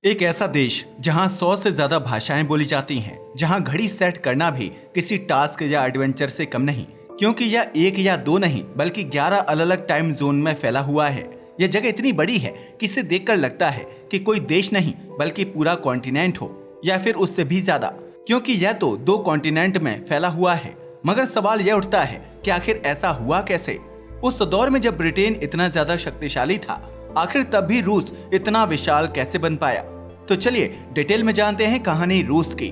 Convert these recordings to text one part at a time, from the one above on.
एक ऐसा देश जहां 100 से ज्यादा भाषाएं बोली जाती हैं, जहां घड़ी सेट करना भी किसी टास्क या एडवेंचर से कम नहीं, क्योंकि यह एक या दो नहीं बल्कि 11 अलग अलग टाइम जोन में फैला हुआ है। यह जगह इतनी बड़ी है कि इसे देखकर लगता है कि कोई देश नहीं बल्कि पूरा कॉन्टिनेंट हो या फिर उससे भी ज्यादा, क्योंकि यह तो 2 कॉन्टिनेंट में फैला हुआ है। मगर सवाल यह उठता है कि आखिर ऐसा हुआ कैसे? उस दौर में जब ब्रिटेन इतना ज्यादा शक्तिशाली था, आखिर तब भी रूस इतना विशाल कैसे बन पाया? तो चलिए डिटेल में जानते हैं कहानी रूस की।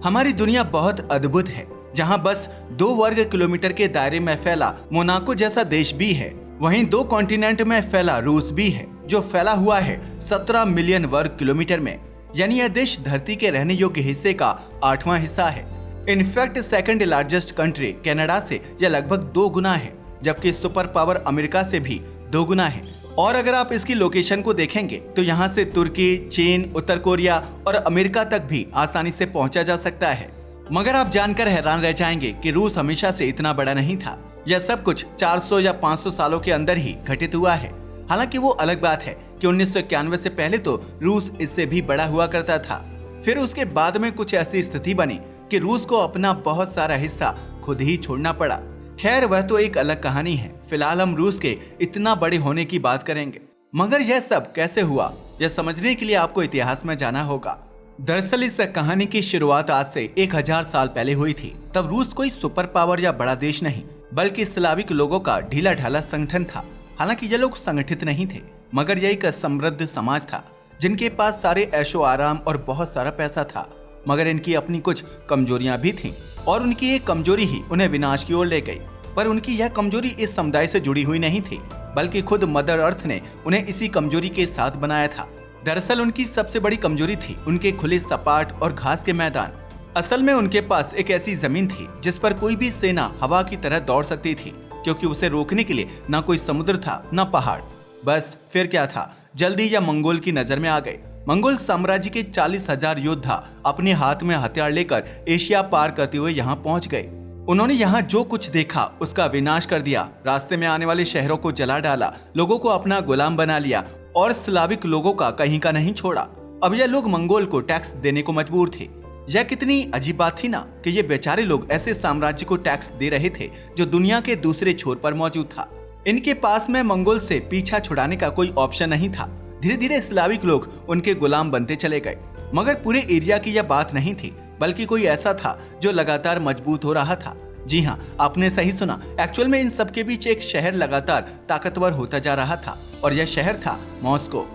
हमारी दुनिया बहुत अद्भुत है, जहां बस 2 वर्ग किलोमीटर के दायरे में फैला मोनाको जैसा देश भी है, वहीं 2 कॉन्टिनेंट में फैला रूस भी है, जो फैला हुआ है 17 मिलियन वर्ग किलोमीटर में। यानी यह देश धरती के रहने योग्य हिस्से का 8वां हिस्सा है। In fact second largest country Canada से यह लगभग 2 गुना है, जबकि सुपर पावर अमेरिका से भी 2 गुना है। और अगर आप इसकी लोकेशन को देखेंगे तो यहाँ से तुर्की, चीन, उत्तर कोरिया और अमेरिका तक भी आसानी से पहुंचा जा सकता है। मगर आप जानकर हैरान रह जाएंगे कि रूस हमेशा से इतना बड़ा नहीं था। यह सब कुछ 400 या 500 सालों के अंदर ही घटित हुआ है। हालांकि वो अलग बात है कि 1991 से पहले तो रूस इससे भी बड़ा हुआ करता था। फिर उसके बाद में कुछ ऐसी स्थिति बनी कि रूस को अपना बहुत सारा हिस्सा खुद ही छोड़ना पड़ा। खैर, वह तो एक अलग कहानी है। फिलहाल हम रूस के इतना बड़े होने की बात करेंगे। मगर यह सब कैसे हुआ, यह समझने के लिए आपको इतिहास में जाना होगा। दरअसल इस कहानी की शुरुआत आज से 1000 साल पहले हुई थी। तब रूस कोई सुपर पावर या बड़ा देश नहीं बल्कि स्लाविक लोगों का ढीला ढाला संगठन था। हालांकि ये लोग संगठित नहीं थे, मगर यह एक समृद्ध समाज था जिनके पास सारे ऐशो आराम और बहुत सारा पैसा था। मगर इनकी अपनी कुछ कमजोरियां भी थीं और उनकी एक कमजोरी ही उन्हें विनाश की ओर ले गई। पर उनकी यह कमजोरी इस समुदाय से जुड़ी हुई नहीं थी, बल्कि खुद मदर अर्थ ने उन्हें इसी कमजोरी के साथ बनाया था। दरअसल उनकी सबसे बड़ी कमजोरी थी उनके खुले सपाट और घास के मैदान। असल में उनके पास एक ऐसी जमीन थी जिस पर कोई भी सेना हवा की तरह दौड़ सकती थी, क्योंकि उसे रोकने के लिए ना कोई समुद्र था ना पहाड़। बस फिर क्या था, जल्दी या मंगोल की नजर में आ गए। मंगोल साम्राज्य के 40,000 योद्धा अपने हाथ में हथियार लेकर एशिया पार करते हुए यहाँ पहुँच गए। उन्होंने यहाँ जो कुछ देखा उसका विनाश कर दिया। रास्ते में आने वाले शहरों को जला डाला, लोगों को अपना गुलाम बना लिया और स्लाविक लोगों का कहीं का नहीं छोड़ा। अब यह लोग मंगोल को टैक्स देने को मजबूर थे। यह कितनी अजीब बात थी ना कि ये बेचारे लोग ऐसे साम्राज्य को टैक्स दे रहे थे जो दुनिया के दूसरे छोर पर मौजूद था। इनके पास में मंगोल से पीछा छुड़ाने का कोई ऑप्शन नहीं था। धीरे धीरे स्लाविक लोग उनके गुलाम बनते चले गए। मगर पूरे एरिया की यह बात नहीं थी, बल्कि कोई ऐसा था जो लगातार मजबूत हो रहा था। जी हाँ, आपने सही सुना। एक्चुअल में इन सब के बीच एक शहर लगातार ताकतवर होता जा रहा था और यह शहर था मॉस्को।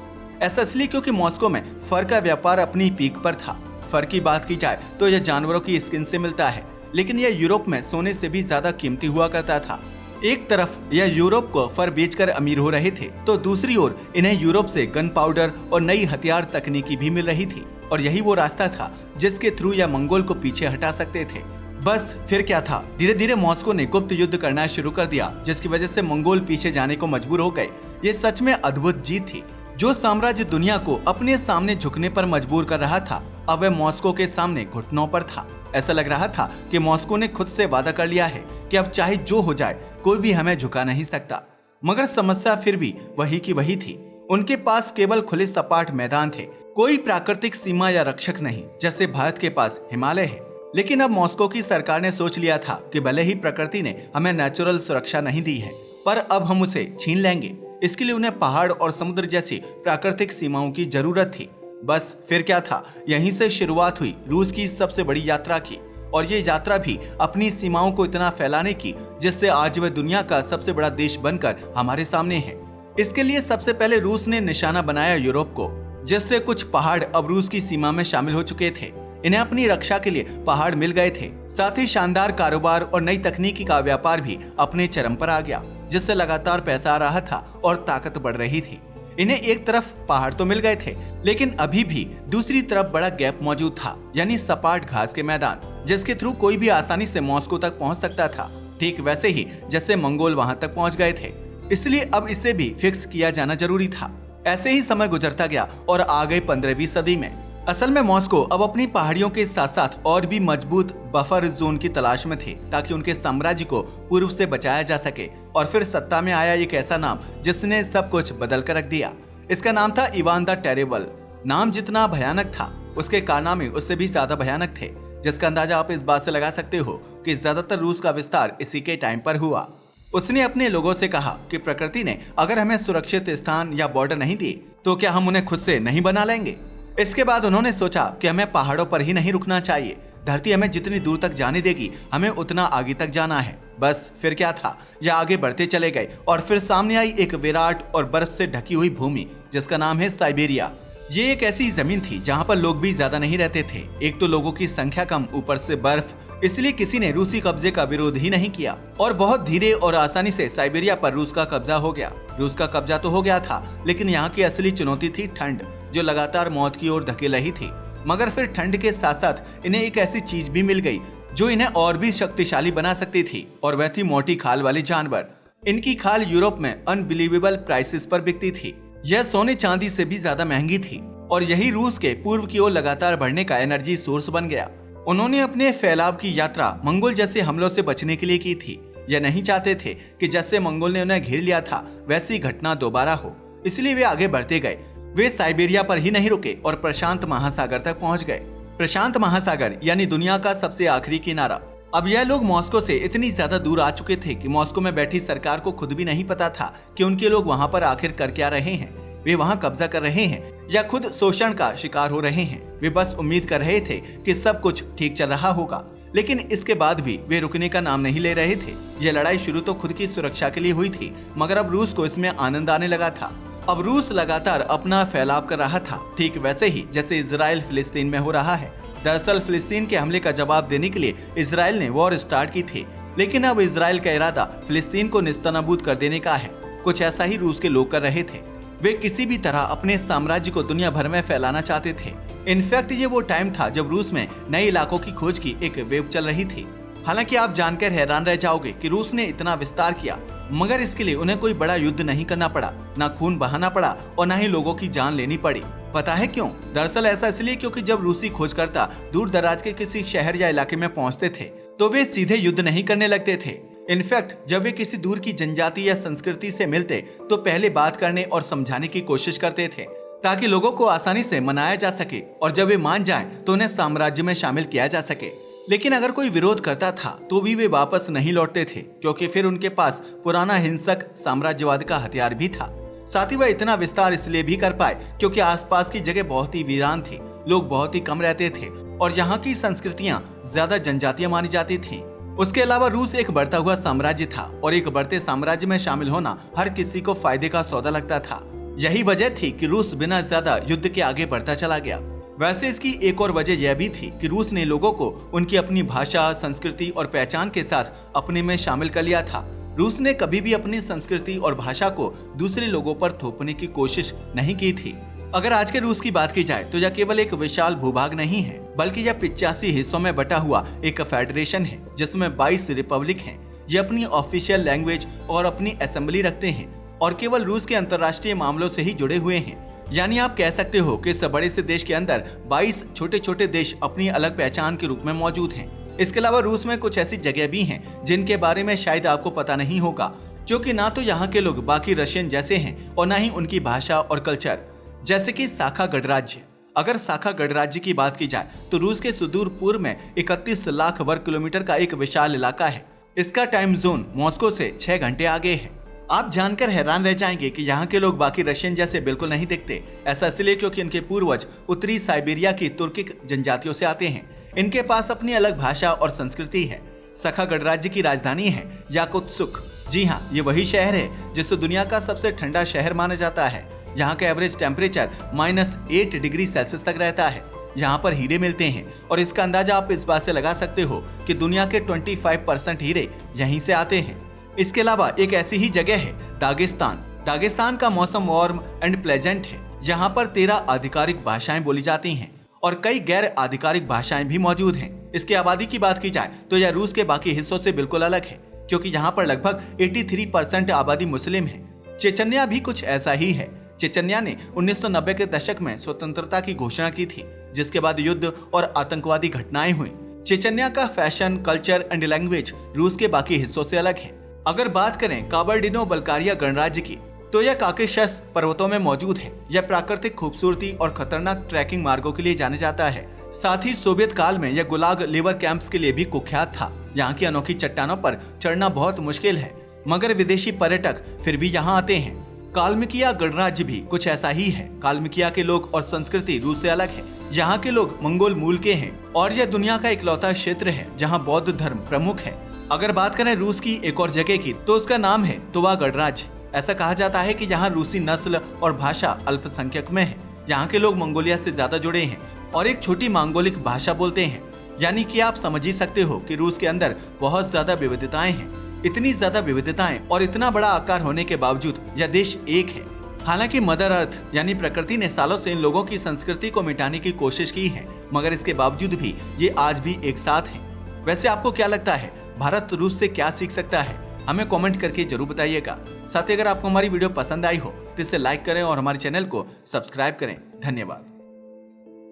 ऐसा इसलिए क्योंकि मॉस्को में फर का व्यापार अपनी पीक पर था। फर की बात की जाए तो यह जानवरों की स्किन से मिलता है, लेकिन यह यूरोप में सोने से भी ज्यादा कीमती हुआ करता था। एक तरफ यह यूरोप को फर बेचकर अमीर हो रहे थे, तो दूसरी ओर इन्हें यूरोप से गन पाउडर और नई हथियार तकनीकी भी मिल रही थी। और यही वो रास्ता था जिसके थ्रू यह मंगोल को पीछे हटा सकते थे। बस फिर क्या था, धीरे धीरे मॉस्को ने गुप्त युद्ध करना शुरू कर दिया, जिसकी वजह से मंगोल पीछे जाने को मजबूर हो गए। ये सच में अद्भुत जीत थी। जो साम्राज्य दुनिया को अपने सामने झुकने पर मजबूर कर रहा था, अब वह मॉस्को के सामने घुटनों पर था। ऐसा लग रहा था कि मॉस्को ने खुद से वादा कर लिया है कि अब चाहे जो हो जाए, कोई भी हमें झुका नहीं सकता। मगर समस्या फिर भी वही की वही थी। उनके पास केवल खुले सपाट मैदान थे, कोई प्राकृतिक सीमा या रक्षक नहीं, जैसे भारत के पास हिमालय है। लेकिन अब मॉस्को की सरकार ने सोच लिया था कि भले ही प्रकृति ने हमें नेचुरल सुरक्षा नहीं दी है, पर अब हम उसे छीन लेंगे। इसके लिए उन्हें पहाड़ और समुद्र जैसी प्राकृतिक सीमाओं की जरूरत थी। बस फिर क्या था, यहीं से शुरुआत हुई रूस की सबसे बड़ी यात्रा की। और ये यात्रा भी अपनी सीमाओं को इतना फैलाने की जिससे आज वह दुनिया का सबसे बड़ा देश बनकर हमारे सामने है। इसके लिए सबसे पहले रूस ने निशाना बनाया यूरोप को, जिससे कुछ पहाड़ अब रूस की सीमा में शामिल हो चुके थे। इन्हें अपनी रक्षा के लिए पहाड़ मिल गए थे। साथ ही शानदार कारोबार और नई तकनीकी का व्यापार भी अपने चरम पर आ गया, जिससे लगातार पैसा आ रहा था और ताकत बढ़ रही थी। इन्हें एक तरफ पहाड़ तो मिल गए थे, लेकिन अभी भी दूसरी तरफ बड़ा गैप मौजूद था, यानी सपाट घास के मैदान, जिसके थ्रू कोई भी आसानी से मॉस्को तक पहुंच सकता था, ठीक वैसे ही जैसे मंगोल वहां तक पहुंच गए थे। इसलिए अब इसे भी फिक्स किया जाना जरूरी था। ऐसे ही समय गुजरता गया और आ गए 15वीं सदी में। असल में मॉस्को अब अपनी पहाड़ियों के साथ साथ और भी मजबूत बफर जोन की तलाश में थे, ताकि उनके साम्राज्य को पूर्व से बचाया जा सके। और फिर सत्ता में आया एक ऐसा नाम जिसने सब कुछ बदल कर रख दिया। इसका नाम था इवान द टेरेबल। नाम जितना भयानक था उसके कारनामे उससे भी ज्यादा भयानक थे, जिसका अंदाजा आप इस बात से लगा सकते हो कि ज्यादातर रूस का विस्तार इसी के टाइम पर हुआ। उसने अपने लोगों से कहा कि प्रकृति ने अगर हमें सुरक्षित स्थान या बॉर्डर नहीं दी तो क्या हम उन्हें खुद से नहीं बना लेंगे। इसके बाद उन्होंने सोचा कि हमें पहाड़ों पर ही नहीं रुकना चाहिए, धरती हमें जितनी दूर तक जाने देगी हमें उतना आगे तक जाना है। बस फिर क्या था, यह आगे बढ़ते चले गए और फिर सामने आई एक विराट और बर्फ से ढकी हुई भूमि जिसका नाम है साइबेरिया। ये एक ऐसी जमीन थी जहाँ पर लोग भी ज्यादा नहीं रहते थे। एक तो लोगों की संख्या कम, ऊपर से बर्फ, इसलिए किसी ने रूसी कब्जे का विरोध ही नहीं किया और बहुत धीरे और आसानी से साइबेरिया पर रूस का कब्जा हो गया। रूस का कब्जा तो हो गया था, लेकिन यहाँ की असली चुनौती थी ठंड, जो लगातार मौत की ओर धकेल रही थी। मगर फिर ठंड के साथ साथ इन्हें एक ऐसी चीज भी मिल गई जो इन्हें और भी शक्तिशाली बना सकती थी, और वह थी मोटी खाल वाले जानवर। इनकी खाल यूरोप में अनबिलीवेबल प्राइसेस पर बिकती थी। यह सोने चांदी से भी ज्यादा महंगी थी और यही रूस के पूर्व की ओर लगातार बढ़ने का एनर्जी सोर्स बन गया। उन्होंने अपने फैलाव की यात्रा मंगोल जैसे हमलों से बचने के लिए की थी। यह नहीं चाहते थे कि जैसे मंगोल ने उन्हें घेर लिया था वैसी घटना दोबारा हो, इसलिए वे आगे बढ़ते गए। वे साइबेरिया पर ही नहीं रुके और प्रशांत महासागर तक पहुंच गए। प्रशांत महासागर यानी दुनिया का सबसे आखिरी किनारा। अब यह लोग मॉस्को से इतनी ज्यादा दूर आ चुके थे कि मॉस्को में बैठी सरकार को खुद भी नहीं पता था कि उनके लोग वहां पर आखिर कर क्या रहे हैं। वे वहां कब्जा कर रहे हैं या खुद शोषण का शिकार हो रहे हैं। वे बस उम्मीद कर रहे थे कि सब कुछ ठीक चल रहा होगा, लेकिन इसके बाद भी वे रुकने का नाम नहीं ले रहे थे। यह लड़ाई शुरू तो खुद की सुरक्षा के लिए हुई थी, मगर अब रूस को इसमें आनंद आने लगा था। अब रूस लगातार अपना फैलाव कर रहा था, ठीक वैसे ही जैसे इजराइल फिलिस्तीन में हो रहा है। दरअसल फिलिस्तीन के हमले का जवाब देने के लिए इजराइल ने वॉर स्टार्ट की थी, लेकिन अब इजराइल का इरादा फिलिस्तीन को निस्तनाबूद कर देने का है। कुछ ऐसा ही रूस के लोग कर रहे थे। वे किसी भी तरह अपने साम्राज्य को दुनिया भर में फैलाना चाहते थे। इनफैक्ट ये वो टाइम था जब रूस में नए इलाकों की खोज की एक वेव चल रही थी। हालांकि आप जानकर हैरान रह जाओगे कि रूस ने इतना विस्तार किया, मगर इसके लिए उन्हें कोई बड़ा युद्ध नहीं करना पड़ा, ना खून बहाना पड़ा और ना ही लोगों की जान लेनी पड़ी। पता है क्यों? दरअसल ऐसा इसलिए क्योंकि जब रूसी खोजकर्ता दूर दराज के किसी शहर या इलाके में पहुंचते थे तो वे सीधे युद्ध नहीं करने लगते थे। इनफैक्ट जब वे किसी दूर की जनजाति या संस्कृति से मिलते तो पहले बात करने और समझाने की कोशिश करते थे, ताकि लोगों को आसानी से मनाया जा सके और जब वे मान जाएं तो उन्हें साम्राज्य में शामिल किया जा सके। लेकिन अगर कोई विरोध करता था तो भी वे वापस नहीं लौटते थे, क्योंकि फिर उनके पास पुराना हिंसक साम्राज्यवाद का हथियार भी था। साथ ही वह इतना विस्तार इसलिए भी कर पाए क्योंकि आसपास की जगह बहुत ही वीरान थी, लोग बहुत ही कम रहते थे और यहाँ की संस्कृतियाँ ज्यादा जनजातीय मानी जाती थी। उसके अलावा रूस एक बढ़ता हुआ साम्राज्य था और एक बढ़ते साम्राज्य में शामिल होना हर किसी को फायदे का सौदा लगता था। यही वजह थी कि रूस बिना ज्यादा युद्ध के आगे बढ़ता चला गया। वैसे इसकी एक और वजह यह भी थी कि रूस ने लोगों को उनकी अपनी भाषा, संस्कृति और पहचान के साथ अपने में शामिल कर लिया था। रूस ने कभी भी अपनी संस्कृति और भाषा को दूसरे लोगों पर थोपने की कोशिश नहीं की थी। अगर आज के रूस की बात की जाए तो यह केवल एक विशाल भूभाग नहीं है, बल्कि यह 85 हिस्सों में बटा हुआ एक फेडरेशन है जिसमें 22 रिपब्लिक हैं। ये अपनी ऑफिशियल लैंग्वेज और अपनी असेंबली रखते हैं और केवल रूस के अंतर्राष्ट्रीय मामलों से ही जुड़े हुए हैं। यानी आप कह सकते हो कि इस बड़े से देश के अंदर 22 छोटे छोटे देश अपनी अलग पहचान के रूप में मौजूद हैं। इसके अलावा रूस में कुछ ऐसी जगह भी हैं जिनके बारे में शायद आपको पता नहीं होगा, क्योंकि ना तो यहाँ के लोग बाकी रशियन जैसे हैं और ना ही उनकी भाषा और कल्चर। जैसे कि साखा गणराज्य। अगर साखा गणराज्य की बात की जाए तो रूस के सुदूर पूर्व में 31 लाख वर्ग किलोमीटर का एक विशाल इलाका है। इसका टाइम जोन मॉस्को से 6 घंटे आगे है। आप जानकर हैरान रह जाएंगे कि यहाँ के लोग बाकी रशियन जैसे बिल्कुल नहीं दिखते। ऐसा इसलिए क्योंकि इनके पूर्वज उत्तरी साइबेरिया की तुर्किक जनजातियों से आते हैं। इनके पास अपनी अलग भाषा और संस्कृति है। सखा गणराज्य की राजधानी है याकुत्सुक। जी हाँ, ये वही शहर है जिसे दुनिया का सबसे ठंडा शहर माना जाता है। यहाँ का एवरेज टेम्परेचर -8 डिग्री सेल्सियस तक रहता है। यहाँ पर हीरे मिलते हैं और इसका अंदाजा आप इस बात से लगा सकते हो कि दुनिया के 25% हीरे यहीं से आते हैं। इसके अलावा एक ऐसी ही जगह है दागिस्तान। दागिस्तान का मौसम वार्म एंड प्लेजेंट है। यहाँ पर 13 आधिकारिक भाषाएं बोली जाती हैं और कई गैर आधिकारिक भाषाएं भी मौजूद हैं। इसकी आबादी की बात की जाए तो यह रूस के बाकी हिस्सों से बिल्कुल अलग है, क्योंकि यहाँ पर लगभग 83% आबादी मुस्लिम है। चेचन्या भी कुछ ऐसा ही है। चेचन्या ने 1990 के दशक में स्वतंत्रता की घोषणा की थी, जिसके बाद युद्ध और आतंकवादी घटनाएं हुई। चेचन्या का फैशन, कल्चर एंड लैंग्वेज रूस के बाकी हिस्सों से अलग है। अगर बात करें काबर्डिनो बल्कारिया गणराज्य की तो यह काकेशस पर्वतों में मौजूद है। यह प्राकृतिक खूबसूरती और खतरनाक ट्रैकिंग मार्गों के लिए जाने जाता है। साथ ही सोवियत काल में यह गुलाग लेबर कैंप्स के लिए भी कुख्यात था। यहाँ की अनोखी चट्टानों पर चढ़ना बहुत मुश्किल है, मगर विदेशी पर्यटक फिर भी यहाँ आते हैं। कालमिकिया गणराज्य भी कुछ ऐसा ही है। कालमिकिया के लोग और संस्कृति रूस से अलग है। यहाँ के लोग मंगोल मूल के हैं और यह दुनिया का इकलौता क्षेत्र है जहाँ बौद्ध धर्म प्रमुख है। अगर बात करें रूस की एक और जगह की तो उसका नाम है तुवा गणराज्य। ऐसा कहा जाता है कि यहाँ रूसी नस्ल और भाषा अल्पसंख्यक में है। यहाँ के लोग मंगोलिया से ज्यादा जुड़े हैं और एक छोटी मंगोलिक भाषा बोलते हैं। यानी कि आप समझ ही सकते हो कि रूस के अंदर बहुत ज्यादा विविधताएं हैं। इतनी ज्यादा विविधताएं और इतना बड़ा आकार होने के बावजूद यह देश एक है। हालांकि मदर अर्थ यानी प्रकृति ने सालों से इन लोगों की संस्कृति को मिटाने की कोशिश की है, मगर इसके बावजूद भी ये आज भी एक साथ हैं। वैसे आपको क्या लगता है, भारत रूस से क्या सीख सकता है? हमें कमेंट करके जरूर बताइएगा। साथ ही अगर आपको हमारी वीडियो पसंद आई हो तो इसे लाइक करें और हमारे चैनल को सब्सक्राइब करें। धन्यवाद।